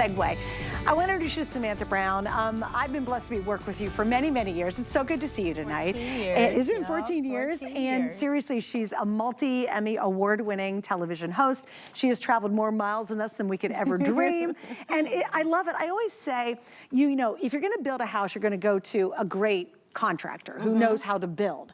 Segue. I want to introduce you to Samantha Brown. I've been blessed to work with you for many, many years. It's so good to see you tonight. 14 years. Isn't it 14 years? 14 and years. seriously, she's a multi-Emmy award-winning television host. She has traveled more miles than us than we could ever dream. And I love it. I always say, you know, if you're going to build a house, you're going to go to a great contractor who knows how to build.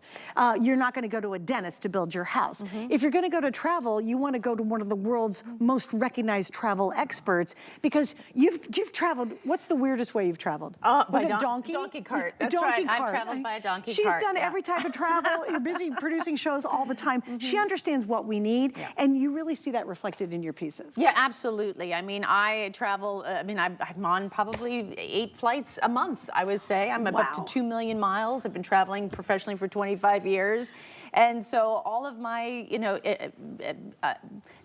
You're not going to go to a dentist to build your house. If you're going to go to travel, you want to go to one of the world's most recognized travel experts because you've traveled. What's the weirdest way you've traveled? By donkey? Donkey cart. That's donkey right. cart. I've traveled by a donkey She's cart. Done every type of travel. You're busy producing shows all the time. She understands what we need, and you really see that reflected in your pieces. Yeah, absolutely. I mean, I travel. I'm on probably 8 flights a month. I would say I'm up to 2 million miles. I've been traveling professionally for 25 years, and so all of my,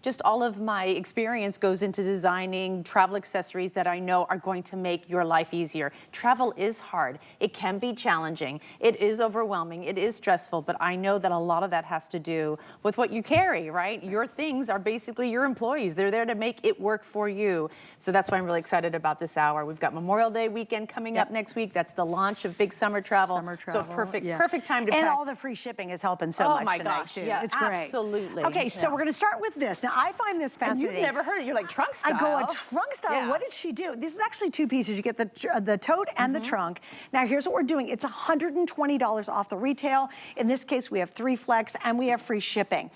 just all of my experience goes into designing travel accessories that I know are going to make your life easier. Travel is hard. It can be challenging. It is overwhelming. It is stressful, but I know that a lot of that has to do with what you carry, right? Your things are basically your employees. They're there to make it work for you. So that's why I'm really excited about this hour. We've got Memorial Day weekend coming up next week. That's the launch of Big Summer Travel. So perfect time to pack. And all the free shipping is helping so much tonight, too. Yeah, it's great. Absolutely. Okay, so we're going to start with this. Now, I find this fascinating. And you've never heard it. You're like trunk style. I go a trunk style. Yeah. What did she do? This is actually 2 pieces. You get the tote and the trunk. Now, here's what we're doing. It's $120 off the retail. In this case, we have 3 flex and we have free shipping.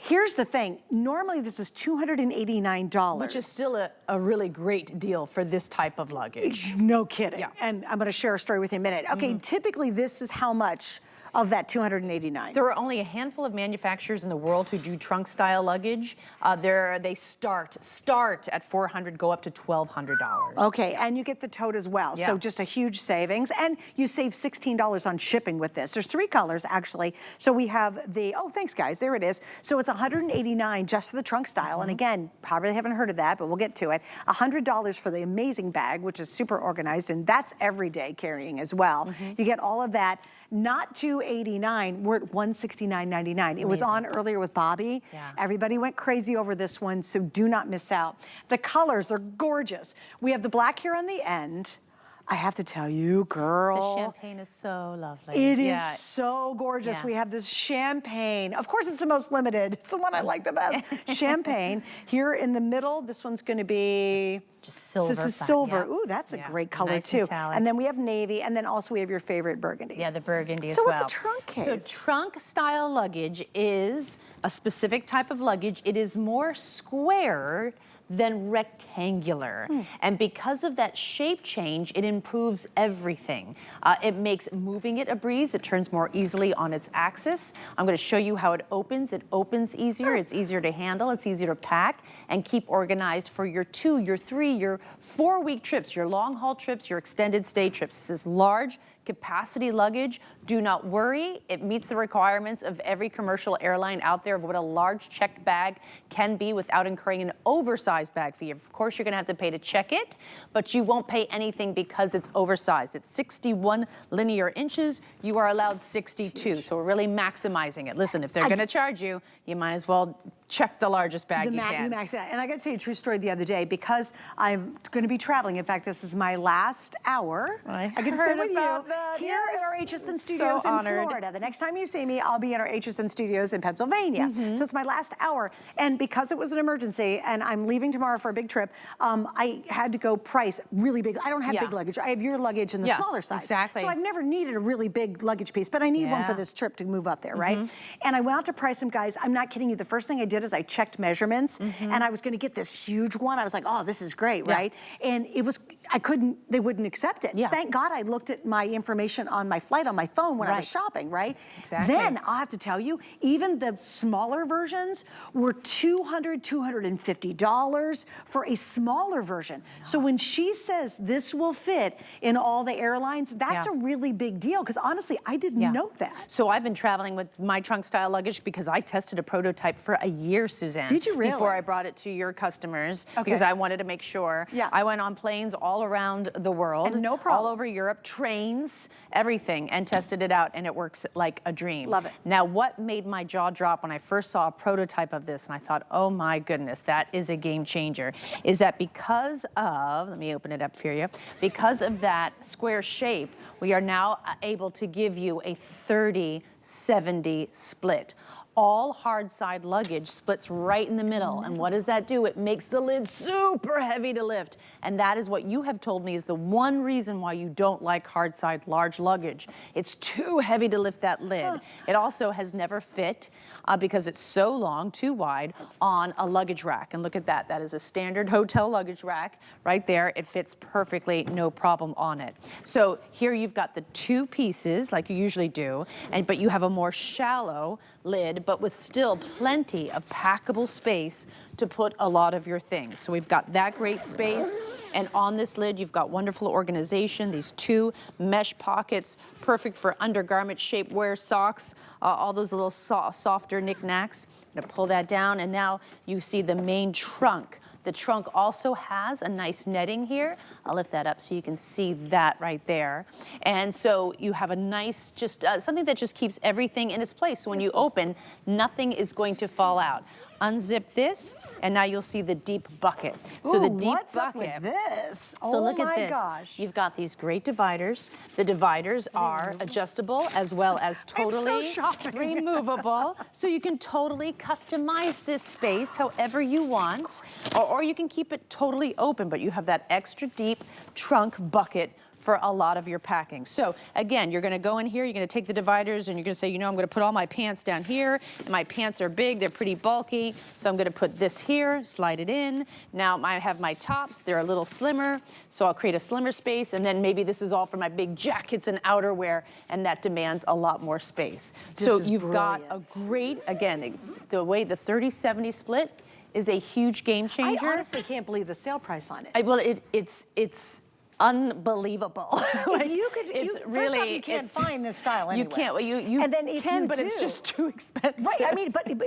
Here's the thing. Normally, this is $289. Which is still a really great deal for this type of luggage. No kidding. Yeah. And I'm going to share a story with you in a minute. Okay, typically, this is how much of that $289? There are only a handful of manufacturers in the world who do trunk-style luggage. They start at $400, go up to $1,200. Okay, and you get the tote as well. Yeah. So just a huge savings. And you save $16 on shipping with this. There's 3 colors, actually. So we have the, oh, thanks, guys. There it is. So it's $189 just for the trunk style. And again, probably haven't heard of that, but we'll get to it. $100 for the amazing bag, which is super organized. And that's everyday carrying as well. You get all of that. Not $289, we're at $169.99. It was on earlier with Bobby. Yeah. Everybody went crazy over this one, so do not miss out. The colors, they're gorgeous. We have the black here on the end. I have to tell you, girl. The champagne is so lovely. It is so gorgeous. Yeah. We have this champagne. Of course, it's the most limited. It's the one I like the best. Champagne. Here in the middle, this one's going to be just silver. This is silver. Ooh, that's a great color nice too. Metallic. And then we have navy, and then also we have your favorite burgundy. Yeah, the burgundy as well. well. So what's a trunk case? So trunk style luggage is a specific type of luggage. It is more square than rectangular. And because of that shape change, it improves everything. It makes moving it a breeze. It turns more easily on its axis. I'm going to show you how it opens. It opens easier. It's easier to handle. It's easier to pack and keep organized for your 2, your 3, your 4-week trips, your long haul trips, your extended stay trips. This is large capacity luggage. Do not worry. It meets the requirements of every commercial airline out there of what a large checked bag can be without incurring an oversized bag fee. Of course, you're going to have to pay to check it, but you won't pay anything because it's oversized. It's 61 linear inches. You are allowed 62, so we're really maximizing it. Listen, if they're going to charge you, you might as well check the largest bag you can. Max it out. And I got to tell you a true story the other day because I'm going to be traveling. In fact, this is my last hour. I get to spend with you that. here at our HSN studios in Florida. The next time you see me, I'll be in our HSN studios in Pennsylvania. So it's my last hour. And because it was an emergency and I'm leaving tomorrow for a big trip, I had to go price really big. I don't have big luggage. I have your luggage in the smaller size. Exactly. So I've never needed a really big luggage piece, but I need one for this trip to move up there, right? And I went out to price them, guys. I'm not kidding you. The first thing I did is I checked measurements and I was going to get this huge one. I was like, oh, this is great, right? And it was, they wouldn't accept it. Thank God I looked at my information on my flight on my phone when I was shopping, right? Exactly. Then I'll have to tell you, even the smaller versions were $200, $250 for a smaller version. So when she says this will fit in all the airlines, that's a really big deal because honestly, I didn't know that. So I've been traveling with my trunk style luggage because I tested a prototype for a year. year, Suzanne. Did you really? Before I brought it to your customers, because I wanted to make sure. Yeah. I went on planes all around the world. And no problem. All over Europe, trains, everything, and tested it out, and it works like a dream. Love it. Now, what made my jaw drop when I first saw a prototype of this, and I thought, oh my goodness, that is a game changer, is that because of, let me open it up for you, because of that square shape, we are now able to give you a 30-70 split. All hard side luggage splits right in the middle. And what does that do? It makes the lid super heavy to lift. And that is what you have told me is the one reason why you don't like hard side large luggage. It's too heavy to lift that lid. It also has never fit because it's so long, too wide, on a luggage rack. And look at that. That is a standard hotel luggage rack right there. It fits perfectly, no problem on it. So here you've got the two pieces like you usually do, but you have a more shallow lid, but with still plenty of packable space to put a lot of your things. So we've got that great space, and on this lid you've got wonderful organization, these two mesh pockets, perfect for undergarment shapewear, socks, all those little softer knickknacks. I'm gonna pull that down, and now you see the main trunk. The trunk also has a nice netting here. I'll lift that up so you can see that right there. And so you have a nice, just something that just keeps everything in its place. So when you open, nothing is going to fall out. Unzip this, and now you'll see the deep bucket. So the deep what's bucket. up with this? So look at this. Gosh. You've got these great dividers. The dividers are adjustable as well as totally removable. So you can totally customize this space however you want, or you can keep it totally open, but you have that extra deep trunk bucket for a lot of your packing. So again, you're gonna go in here, you're gonna take the dividers, and you're gonna say, you know, I'm gonna put all my pants down here, and my pants are big, they're pretty bulky, so I'm gonna put this here, slide it in. Now I have my tops, they're a little slimmer, so I'll create a slimmer space, and then maybe this is all for my big jackets and outerwear, and that demands a lot more space. So you've got a great, again, the way the 30-70 split is a huge game changer. I honestly can't believe the sale price on it. Well, it's unbelievable. Like, first off, you can't find this style anywhere. You can't. You and then if can, you but do, it's just too expensive. Right. I mean, but trust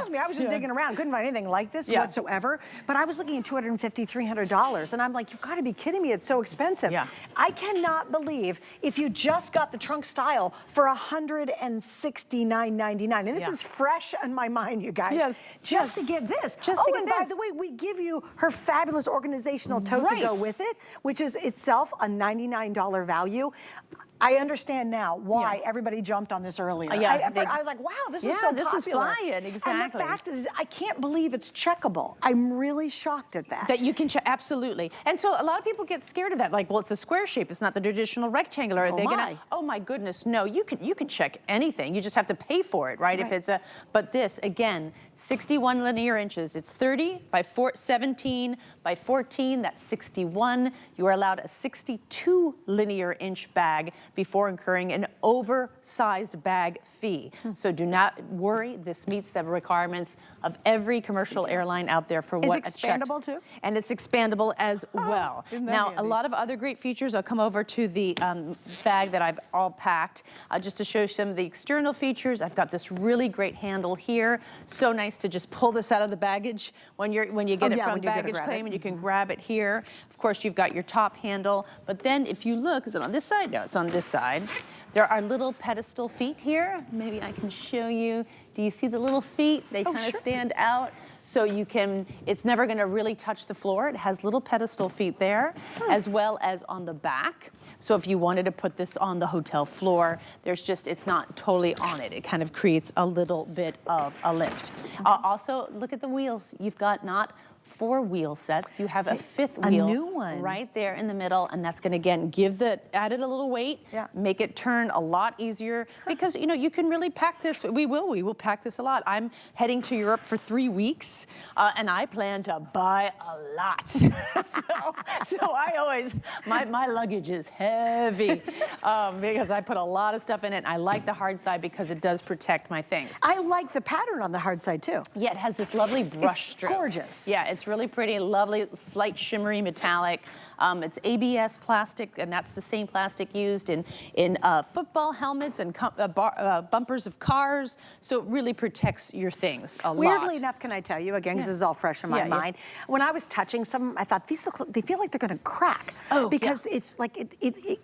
me, I was just digging around, couldn't find anything like this whatsoever. But I was looking at $250, $300, and I'm like, you've got to be kidding me! It's so expensive. Yeah. I cannot believe if you just got the trunk style for $169.99, and this is fresh in my mind, you guys. Yes. Just to get this. By the way, we give you her fabulous organizational tote to go with it, which is itself a $99 value. I understand now why everybody jumped on this earlier. I was like, wow, this is so popular. This is flying, exactly. And the fact is, I can't believe it's checkable. I'm really shocked at that. That you can check, absolutely. And so a lot of people get scared of that, like, well, it's a square shape, it's not the traditional rectangular. Are they gonna, oh my goodness, no, you can check anything. You just have to pay for it, right? If it's but this, again, 61 linear inches. It's 30 by 17 by 14, that's 61. You are allowed a 62 linear inch bag before incurring an oversized bag fee. So do not worry, this meets the requirements of every commercial airline out there for what a checked. Is it expandable too? And it's expandable as well. Now, a lot of other great features. I'll come over to the bag that I've all packed just to show you some of the external features. I've got this really great handle here. So nice to just pull this out of the baggage when you get it from baggage claim, and you can grab it here. Of course, you've got your top handle, but then if you look, is it on this side? No, it's on this side. There are little pedestal feet here. Maybe I can show you. Do you see the little feet? They kind of stand out. So you can, it's never gonna really touch the floor. It has little pedestal feet there, as well as on the back. So if you wanted to put this on the hotel floor, it's not totally on it. It kind of creates a little bit of a lift. Also, look at the wheels. You've got not 4 wheel sets. You have a 5th wheel. A new one. Right there in the middle, and that's gonna, again, add it a little weight, make it turn a lot easier, because, you know, you can really pack this. We will pack this a lot. I'm heading to Europe for 3 weeks, and I plan to buy a lot. so I always, my luggage is heavy, because I put a lot of stuff in it. I like the hard side because it does protect my things. I like the pattern on the hard side too. Yeah, it has this lovely brush stroke. Gorgeous. Yeah, it's really pretty, lovely, slight shimmery metallic. It's ABS plastic, and that's the same plastic used in football helmets and bumpers of cars. So it really protects your things a lot. Weirdly enough, can I tell you again, because this is all fresh in my mind. When I was touching some, I thought they feel like they're going to crack. Oh, because it's like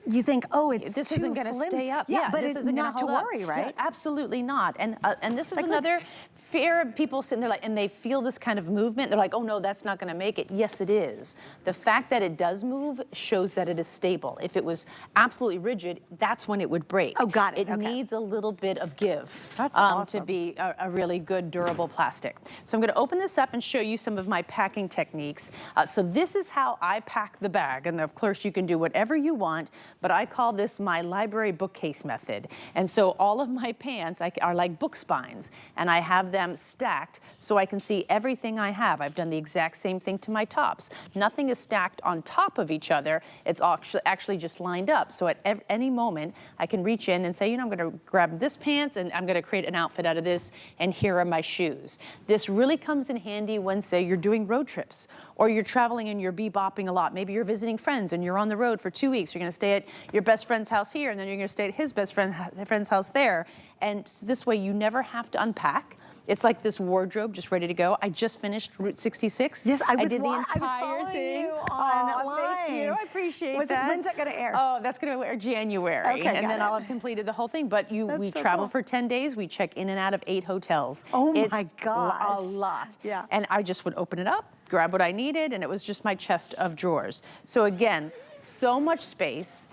you think, oh, it's this too isn't going to stay up. Yeah, but this it's isn't not to hold up. worry, right? No, absolutely not. And this is another fear of people sitting there and they feel this kind of movement. They're like, oh no, that's not going to make it. Yes, it is. The fact that it does move shows that it is stable. If it was absolutely rigid, that's when it would break. Oh, got it. It needs a little bit of give. That's awesome. To be a really good durable plastic. So I'm going to open this up and show you some of my packing techniques. So this is how I pack the bag, and of course you can do whatever you want, but I call this my library bookcase method. And so all of my pants are like book spines, and I have them stacked so I can see everything I have. I've done the exact same thing to my tops. Nothing is stacked on top of each other. It's actually just lined up. So at any moment, I can reach in and say, you know, I'm going to grab this pants and I'm going to create an outfit out of this, and here are my shoes. This really comes in handy when, say, you're doing road trips or you're traveling and you're bebopping a lot. Maybe you're visiting friends and you're on the road for 2 weeks. You're going to stay at your best friend's house here, and then you're going to stay at his best friend's house there. And this way you never have to unpack. It's like this wardrobe just ready to go. I just finished Route 66. Yes, I did the entire thing. You online. Thank you. I appreciate that. When's that going to air? Oh, that's going to air January. Okay, and then I'll have completed the whole thing. But we so travel cool. for 10 days. We check in and out of 8 hotels. Oh it's my gosh. A lot. Yeah. And I just would open it up, grab what I needed, and it was just my chest of drawers. So again, so much space,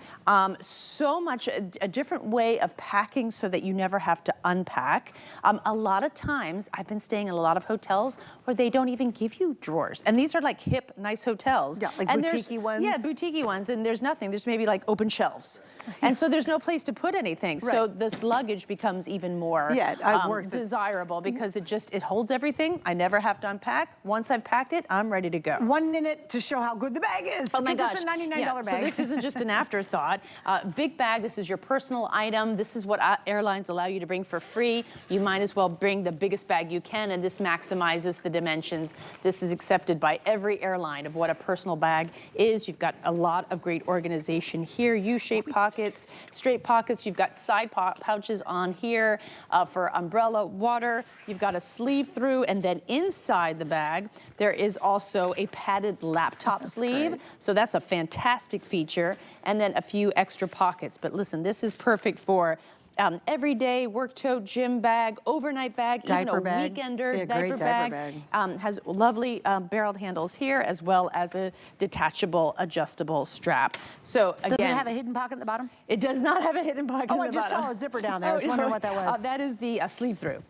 so much a different way of packing so that you never have to unpack. A lot of times, I've been staying in a lot of hotels where they don't even give you drawers. And these are like hip, nice hotels. Yeah, like boutique-y ones. Yeah, boutique-y ones, and there's nothing. There's maybe like open shelves. And so there's no place to put anything. Right. So this luggage becomes even more desirable because it holds everything. I never have to unpack. Once I've packed it, I'm ready to go. 1 minute to show how good the bag is. Oh my gosh. It's a $99 bag. So this isn't just an afterthought. Big bag, this is your personal item. This is what airlines allow you to bring for free. You might as well bring the biggest bag you can, and this maximizes the dimensions. This is accepted by every airline of what a personal bag is. You've got a lot of great organization here. U-shaped pockets, straight pockets. You've got side pouches on here for umbrella, water. You've got a sleeve through, and then inside the bag, there is also a padded laptop sleeve. Great. So that's a fantastic feature. And then a few extra pockets. But listen, this is perfect for everyday work tote, gym bag, overnight bag, diaper even a bag. weekender Yeah, diaper bag. Has lovely barreled handles here, as well as a detachable, adjustable strap. So again, does it have a hidden pocket at the bottom? It does not have a hidden pocket. Oh, I just saw a zipper down there. I was wondering what that was. That is the sleeve through.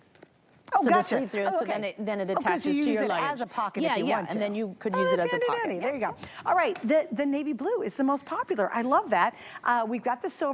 Oh, so gotcha. The sleeve through, so then it attaches so you to use your it luggage. as a pocket if you want to. And then you could use it as a pocket. There you go. All right, the navy blue is the most popular. I love that. We've got the silver.